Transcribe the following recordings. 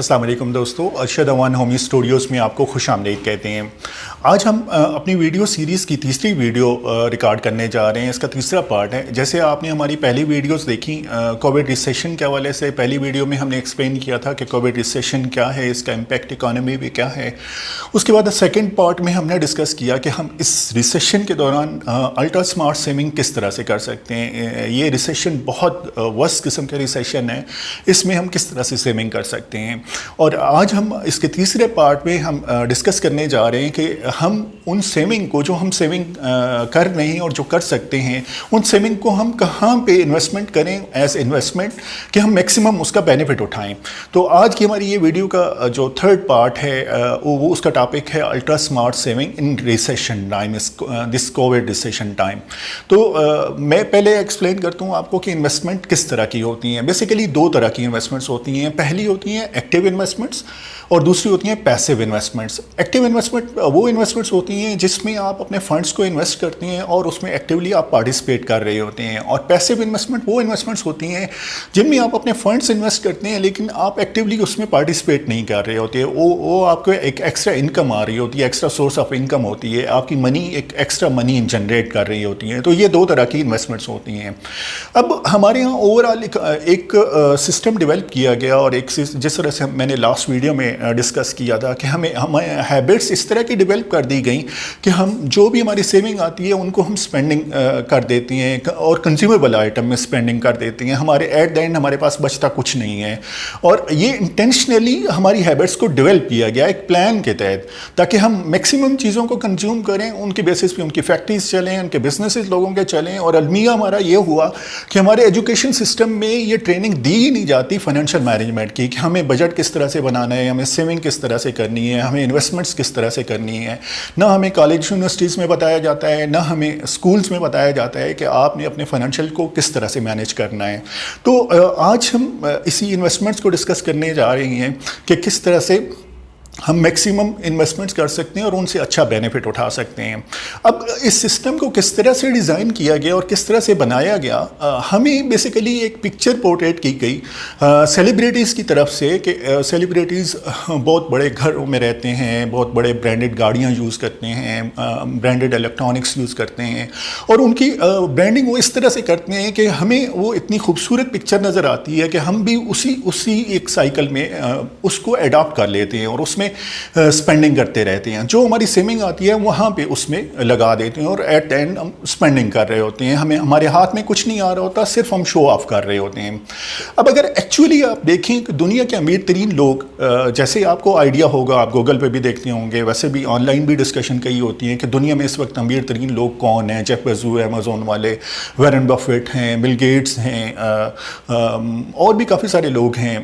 السلام علیکم دوستو، ارشد اوان ہومی اسٹوڈیوز میں آپ کو خوش آمدید کہتے ہیں۔ آج ہم اپنی ویڈیو سیریز کی تیسری ویڈیو ریکارڈ کرنے جا رہے ہیں۔ اس کا تیسرا پارٹ ہے۔ جیسے آپ نے ہماری پہلی ویڈیوز دیکھی کووڈ ریسیشن کے حوالے سے، پہلی ویڈیو میں ہم نے ایکسپلین کیا تھا کہ کووڈ ریسیشن کیا ہے، اس کا امپیکٹ اکانومی پہ کیا ہے۔ اس کے بعد سیکنڈ پارٹ میں ہم نے ڈسکس کیا کہ ہم اس ریسیشن کے دوران الٹرا اسمارٹ سیونگ کس طرح سے کر سکتے ہیں۔ یہ ریسیشن بہت ورسٹ قسم کا ریسیشن ہے، اس میں ہم کس طرح سے سیونگ کر سکتے ہیں۔ اور آج ہم اس کے تیسرے پارٹ میں ہم ڈسکس کرنے جا رہے ہیں کہ ہم ان سیونگ کو جو ہم سیونگ کر رہے ہیں اور جو کر سکتے ہیں، ان سیونگ کو ہم کہاں پہ انویسٹمنٹ کریں ایز انویسٹمنٹ کہ ہم میکسیمم اس کا بینیفٹ اٹھائیں۔ تو آج کی ہماری یہ ویڈیو کا جو تھرڈ پارٹ ہے وہ اس کا ٹاپک ہے الٹرا اسمارٹ سیونگ ان ریسیشن ٹائم، دس کووڈ ریسیشن ٹائم۔ تو میں پہلے ایکسپلین کرتا ہوں آپ کو کہ انویسٹمنٹ کس طرح کی ہوتی ہیں۔ بیسیکلی دو طرح کی انویسٹمنٹس ہوتی ہیں۔ پہلی ہوتی ہیں ایکٹیو انویسٹمنٹس اور دوسری ہوتی ہیں پیسیو انویسٹمنٹس۔ ایکٹیو انویسٹمنٹ وہ انویسٹمنٹس ہوتی ہیں جس میں آپ اپنے فنڈس کو انویسٹ کرتے ہیں اور اس میں ایکٹیولی آپ پارٹیسپیٹ کر رہے ہوتے ہیں۔ اور پیسیو انویسٹمنٹ وہ انویسٹمنٹس ہوتی ہیں جن میں آپ اپنے فنڈس انویسٹ کرتے ہیں لیکن آپ ایکٹیولی اس میں پارٹیسپیٹ نہیں کر رہے ہوتے۔ وہ آپ کو ایک ایکسٹرا انکم آ رہی ہوتی ہے، ایکسٹرا سورس آف انکم ہوتی ہے، آپ کی منی ایک ایکسٹرا منی جنریٹ کر رہی ہوتی ہیں۔ تو یہ دو طرح کی انویسٹمنٹس ہوتی ہیں۔ اب ہمارے یہاں اوور آل ایک سسٹم ڈیولپ کیا گیا اور ایک جس طرح سے میں نے لاسٹ ویڈیو میں ڈسکس کیا تھا کہ ہمیں ہیبٹس اس طرح کی ڈیولپ کر دی گئیں کہ ہم جو بھی ہماری سیونگ آتی ہے ان کو ہم اسپینڈنگ کر دیتے ہیں اور کنزیومیبل آئٹم میں اسپینڈنگ کر دیتے ہیں۔ ہمارے ایٹ دا اینڈ ہمارے پاس بچتا کچھ نہیں ہے، اور یہ انٹینشنلی ہماری ہیبٹس کو ڈیولپ کیا گیا ایک پلان کے تحت تاکہ ہم میکسیمم چیزوں کو کنزیوم کریں، ان کے بیسس پہ ان کی فیکٹریز چلیں، ان کے بزنسز لوگوں کے چلیں۔ اور المیہ ہمارا یہ ہوا کہ ہمارے ایجوکیشن سسٹم میں یہ ٹریننگ دی ہی نہیں جاتی فائنینشیل مینجمنٹ کی کہ ہمیں بجٹ کس طرح سے بنانا ہے، ہمیں سیونگ کس طرح سے کرنی ہے، ہمیں انویسٹمنٹس کس طرح سے کرنی ہے۔ نہ ہمیں کالج یونیورسٹیز میں بتایا جاتا ہے، نہ ہمیں اسکولز میں بتایا جاتا ہے کہ آپ نے اپنے فائنینشیل کو کس طرح سے مینیج کرنا ہے۔ تو آج ہم اسی انویسٹمنٹس کو ڈسکس کرنے جا رہے ہیں کہ کس طرح سے ہم میکسیمم انویسٹمنٹس کر سکتے ہیں اور ان سے اچھا بینیفٹ اٹھا سکتے ہیں۔ اب اس سسٹم کو کس طرح سے ڈیزائن کیا گیا اور کس طرح سے بنایا گیا، ہمیں بیسیکلی ایک پکچر پورٹریٹ کی گئی سیلیبریٹیز کی طرف سے کہ سیلیبریٹیز بہت بڑے گھروں میں رہتے ہیں، بہت بڑے برانڈڈ گاڑیاں یوز کرتے ہیں، برانڈڈ الیکٹرانکس یوز کرتے ہیں، اور ان کی برانڈنگ وہ اس طرح سے کرتے ہیں کہ ہمیں وہ اتنی خوبصورت پکچر نظر آتی ہے کہ ہم بھی اسی ایک سائیکل میں اس کو اڈاپٹ کر لیتے ہیں اور اس میں اسپینڈنگ کرتے رہتے ہیں۔ جو ہماری سیونگ آتی ہے وہاں پہ اس میں لگا دیتے ہیں اور ایٹ دا اینڈ ہم اسپینڈنگ کر رہے ہوتے ہیں، ہمارے ہاتھ میں کچھ نہیں آ رہا ہوتا، صرف ہم شو آف کر رہے ہوتے ہیں۔ اب اگر ایکچولی آپ دیکھیں کہ دنیا کے امیر ترین لوگ، جیسے آپ کو آئیڈیا ہوگا، آپ گوگل پہ بھی دیکھتے ہوں گے، ویسے بھی آن لائن بھی ڈسکشن کئی ہوتی ہیں کہ دنیا میں اس وقت امیر ترین لوگ کون ہیں۔ جیف بیزوس امیزون والے، وارن بفیٹ ہیں، بل گیٹس ہیں، اور بھی کافی سارے لوگ ہیں،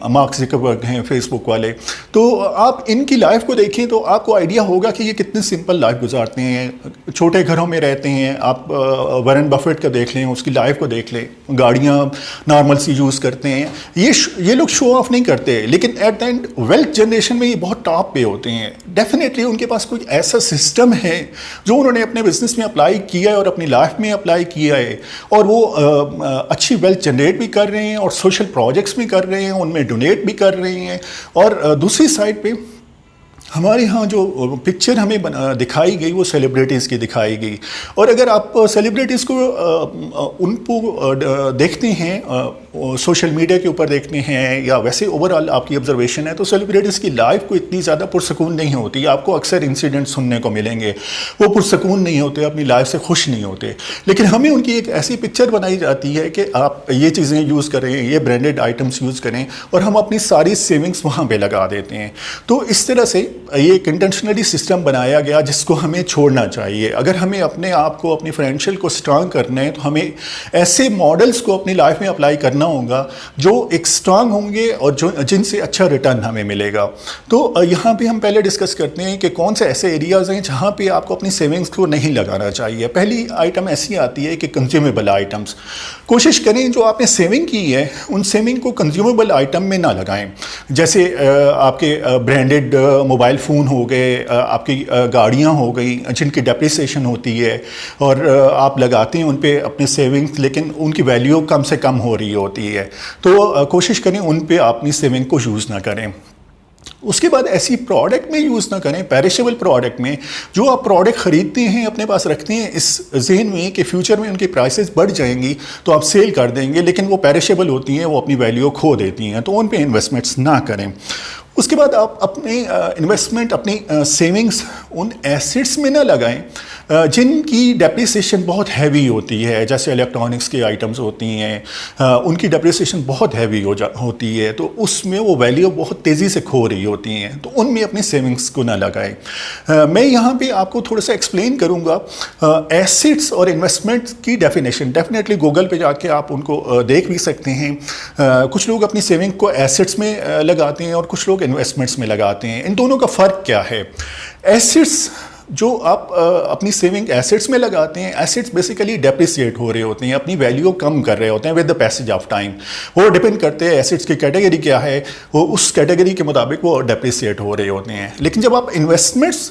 مارک زکربرگ ہیں فیس بک والے۔ تو آپ ان کی لائف کو دیکھیں تو آپ کو آئیڈیا ہوگا کہ یہ کتنے سمپل لائف گزارتے ہیں، چھوٹے گھروں میں رہتے ہیں۔ آپ وارن بفیٹ کا دیکھ لیں، اس کی لائف کو دیکھ لیں، گاڑیاں نارمل سی یوز کرتے ہیں۔ یہ لوگ شو آف نہیں کرتے لیکن at the end wealth generation میں یہ بہت ٹاپ پہ ہوتے ہیں۔ ڈیفینیٹلی ان کے پاس کوئی ایسا سسٹم ہے جو انہوں نے اپنے بزنس میں اپلائی کیا ہے اور اپنی لائف میں اپلائی کیا ہے، اور وہ اچھی ویلتھ جنریٹ بھی کر رہے ہیں اور سوشل پروجیکٹس بھی کر رہے ہیں، ان میں ڈونیٹ بھی کر رہے ہیں۔ اور دوسری سائڈ پہ ہمارے ہاں جو پکچر ہمیں دکھائی گئی وہ سیلیبریٹیز کی دکھائی گئی، اور اگر آپ سیلیبریٹیز کو ان کو دیکھتے ہیں سوشل میڈیا کے اوپر دیکھتے ہیں یا ویسے اوور آل آپ کی آبزرویشن ہے تو سیلیبریٹیز کی لائف کو اتنی زیادہ پرسکون نہیں ہوتی۔ آپ کو اکثر انسیڈنٹ سننے کو ملیں گے، وہ پرسکون نہیں ہوتے، اپنی لائف سے خوش نہیں ہوتے، لیکن ہمیں ان کی ایک ایسی پکچر بنائی جاتی ہے کہ آپ یہ چیزیں یوز کریں، یہ برانڈڈ آئٹمس یوز کریں، اور ہم اپنی ساری سیونگس وہاں پہ لگا دیتے ہیں۔ تو اس طرح سے یہ ایک انٹینشنلی سسٹم بنایا گیا جس کو ہمیں چھوڑنا چاہیے۔ اگر ہمیں اپنے آپ کو، اپنی فائنینشیل کو اسٹرانگ کرنا ہے تو ہمیں ایسے ماڈلس کو اپنی لائف میں اپلائی کرنا ہوگا جو ایک اسٹرانگ ہوں گے اور جن سے اچھا ریٹرن ہمیں ملے گا۔ تو یہاں پہ ہم پہلے ڈسکس کرتے ہیں کہ کون سے ایسے ایریاز ہیں جہاں پہ آپ کو اپنی سیونگس کو نہیں لگانا چاہیے۔ پہلی آئٹم ایسی آتی ہے کہ کنزیومیبل آئٹمس۔ کوشش کریں جو آپ نے سیونگ کی ہے ان سیونگ کو کنزیومیبل آئٹم میں نہ لگائیں، جیسے آپ کے برانڈڈ موبائل فون ہو گئے, آپ کی گاڑیاں ہو گئیں جن کی ڈیپریسیشن ہوتی ہے اور آپ لگاتے ہیں ان پہ اپنے سیونگز, لیکن ان کی ویلیو کم سے کم ہو رہی ہوتی ہے, تو کوشش کریں ان پہ اپنی سیونگ کو یوز نہ کریں. اس کے بعد ایسی پروڈکٹ میں یوز نہ کریں, پیریشیبل پروڈکٹ میں. جو آپ پروڈکٹ خریدتے ہیں اپنے پاس رکھتے ہیں اس ذہن میں کہ فیوچر میں ان کی پرائسز بڑھ جائیں گی تو آپ سیل کر دیں گے, لیکن وہ پیریشیبل ہوتی ہیں, وہ اپنی ویلیو کھو دیتی ہیں, تو ان پہ انویسٹمنٹس نہ کریں. اس کے بعد آپ اپنی انویسٹمنٹ, اپنی سیونگز ان ایسٹس میں نہ لگائیں جن کی ڈیپریسیشن بہت ہیوی ہوتی ہے, جیسے الیکٹرانکس کے آئٹمز ہوتی ہیں, ان کی ڈیپریسیشن بہت ہیوی ہوتی ہے, تو اس میں وہ ویلیو بہت تیزی سے کھو رہی ہوتی ہیں, تو ان میں اپنی سیونگز کو نہ لگائیں. میں یہاں پہ آپ کو تھوڑا سا ایکسپلین کروں گا ایسٹس اور انویسٹمنٹ کی ڈیفینیشن. ڈیفینیٹلی گوگل پہ جا کے آپ ان کو دیکھ بھی سکتے ہیں. کچھ لوگ اپنی سیونگ کو ایسٹس میں لگاتے ہیں اور کچھ لوگ انویسٹمنٹس میں لگاتے ہیں. ان دونوں کا فرق کیا ہے؟ ایسٹس جو آپ اپنی سیونگ ایسٹس میں لگاتے ہیں, ایسٹس بیسیکلی ڈیپریسیٹ ہو رہے ہوتے ہیں, اپنی ویلیو کم کر رہے ہوتے ہیں with the passage of time. وہ ڈپینڈ کرتے ہیں ایسٹس کی کیٹیگری کیا ہے, وہ اس کیٹیگری کے مطابق وہ ڈیپریسیٹ ہو رہے ہوتے ہیں. لیکن جب آپ انویسٹمنٹس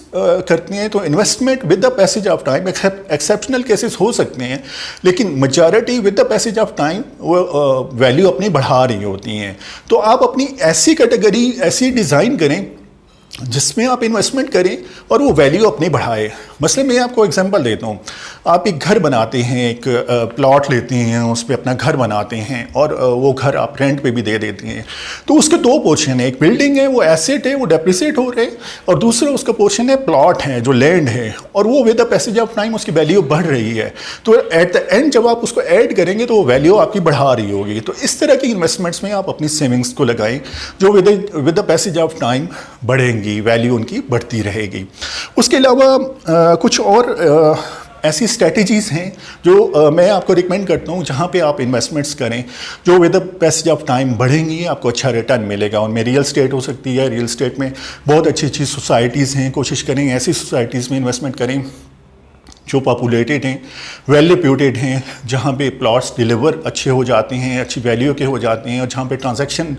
کرتے ہیں تو investment with the passage of time, exceptional cases ہو سکتے ہیں, لیکن majority with the passage of time وہ ویلیو اپنی بڑھا رہی ہوتی ہیں. تو آپ اپنی ایسی کیٹیگری ایسی ڈیزائن کریں جس میں آپ انویسٹمنٹ کریں اور وہ ویلیو اپنی بڑھائے. مثلا میں آپ کو ایگزامپل دیتا ہوں. آپ ایک گھر بناتے ہیں, ایک پلاٹ لیتے ہیں, اس پہ اپنا گھر بناتے ہیں اور وہ گھر آپ رینٹ پہ بھی دے دیتے ہیں. تو اس کے دو پورشن ہیں, ایک بلڈنگ ہے وہ ایسٹ ہے وہ ڈیپریسیٹ ہو رہے ہیں, اور دوسرا اس کا پورشن ہے پلاٹ ہے جو لینڈ ہے, اور وہ with the passage of time اس کی ویلیو بڑھ رہی ہے. تو ایٹ دا اینڈ جب آپ اس کو ایڈ کریں گے تو وہ ویلیو آپ کی بڑھا رہی ہوگی. تو اس طرح کی انویسٹمنٹس میں آپ اپنی سیونگس کو لگائیں جو with the passage of time بڑھیں گی, ویلیو ان کی بڑھتی رہے گی. اس کے علاوہ کچھ اور ایسی اسٹریٹجیز ہیں جو میں آپ کو ریکمینڈ کرتا ہوں جہاں پہ آپ انویسٹمنٹس کریں جو with the passage of time بڑھیں گی, آپ کو اچھا ریٹرن ملے گا. ان میں ریئل اسٹیٹ ہو سکتی ہے, ریئل اسٹیٹ میں بہت اچھی اچھی سوسائٹیز ہیں, کوشش کریں ایسی سوسائٹیز میں انویسٹمنٹ کریں جو پاپولیٹڈ ہیں, ویل ریپیوٹیڈ ہیں, جہاں پہ پلاٹس ڈیلیور اچھے ہو جاتے ہیں, اچھی ویلیو کے ہو جاتے ہیں, اور جہاں پہ ٹرانزیکشن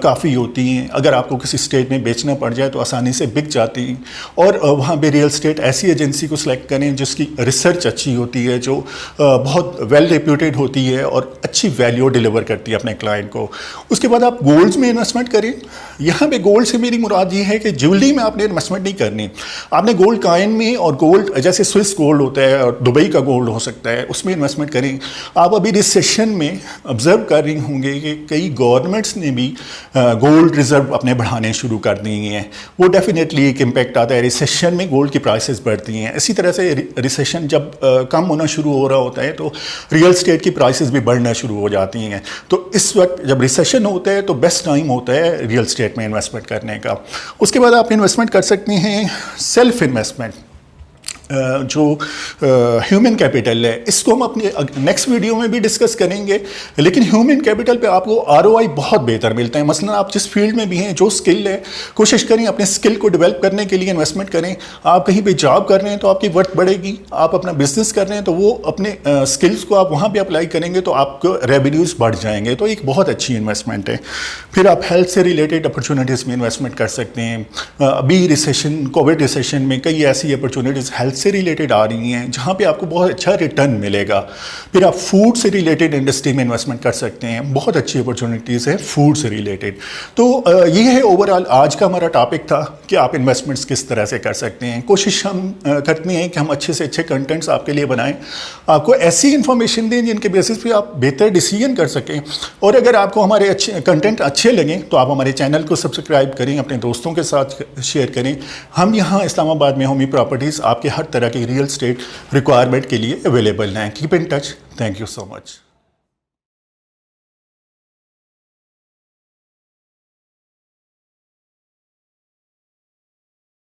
کافی ہوتی ہیں. اگر آپ کو کسی اسٹیٹ میں بیچنا پڑ جائے تو آسانی سے بک جاتی ہیں. اور وہاں پہ ریئل اسٹیٹ ایسی ایجنسی کو سلیکٹ کریں جس کی ریسرچ اچھی ہوتی ہے, جو بہت ویل ریپیوٹیڈ ہوتی ہے اور اچھی ویلیو ڈیلیور کرتی ہے اپنے کلائنٹ کو. اس کے بعد آپ گولڈز میں انویسٹمنٹ کریں. یہاں پہ گولڈ سے میری مراد یہ ہے کہ جیولری میں آپ نے انویسٹمنٹ نہیں کرنی. آپ نے گولڈ کائن میں, اور گولڈ جیسے سوئس گولڈ ہوتا ہے اور دبئی کا گولڈ ہو سکتا ہے, اس میں انویسٹمنٹ کریں. آپ ابھی ریسیشن میں آبزرو کر رہی ہوں گے کہ کئی گورنمنٹس نے بھی گولڈ ریزرو اپنے بڑھانے شروع کر دیے ہیں. وہ ڈیفینیٹلی ایک امپیکٹ آتا ہے. ریسیشن میں گولڈ کی پرائسز بڑھتی ہیں. اسی طرح سے ریسیشن جب کم ہونا شروع ہو رہا ہوتا ہے تو ریئل اسٹیٹ کی پرائسز بھی بڑھنا شروع ہو جاتی ہیں. تو اس وقت جب ریسیشن ہوتا ہے تو بیسٹ ٹائم ہوتا ہے ریئل اسٹیٹ میں انویسٹمنٹ کرنے کا. اس کے بعد آپ انویسٹمنٹ کر سکتے ہیں سیلف انویسٹمنٹ, جو ہیومن کیپٹل ہے. اس کو ہم اپنے نیکسٹ ویڈیو میں بھی ڈسکس کریں گے, لیکن ہیومن کیپٹل پہ آپ کو ROI بہت بہتر ملتا ہے. مثلا آپ جس فیلڈ میں بھی ہیں, جو اسکل ہے, کوشش کریں اپنے اسکل کو ڈیولپ کرنے کے لیے انویسٹمنٹ کریں. آپ کہیں پہ جاب کر رہے ہیں تو آپ کی ورتھ بڑھے گی. آپ اپنا بزنس کر رہے ہیں تو وہ اپنے اسکلس کو آپ وہاں پہ اپلائی کریں گے تو آپ کو ریونیوز بڑھ جائیں گے. تو ایک بہت اچھی انویسٹمنٹ ہے. پھر آپ ہیلتھ سے ریلیٹڈ اپرچونیٹیز میں انویسٹمنٹ کر سکتے ہیں. ابھی ریسیشن, کووڈ ریسیشن میں کئی ایسی اپرچونیٹیز ہیلتھ سے ریلیٹڈ آ رہی ہیں جہاں پہ آپ کو بہت اچھا ریٹرن ملے گا. پھر آپ فوڈ سے ریلیٹڈ انڈسٹری میں انویسٹمنٹ کر سکتے ہیں. بہت اچھی اپرچونیٹیز ہے فوڈ سے ریلیٹڈ. تو یہ ہے اوور آل آج کا ہمارا ٹاپک تھا کہ آپ انویسٹمنٹس کس طرح سے کر سکتے ہیں. کوشش ہم کرتے ہیں کہ ہم اچھے سے اچھے کنٹینٹس آپ کے لیے بنائیں, آپ کو ایسی انفارمیشن دیں جن کے بیسس پہ آپ بہتر ڈیسیژن کر سکیں. اور اگر آپ کو ہمارے کنٹینٹ اچھے لگیں تو آپ ہمارے چینل کو سبسکرائب کریں, اپنے دوستوں کے ساتھ شیئر کریں. ہم یہاں اسلام آباد میں ہومی پراپرٹیز آپ کے ہر طرح کی ریئل اسٹیٹ ریکوائرمنٹ کے لیے اویلیبل ہیں. Keep in touch. Thank you so much.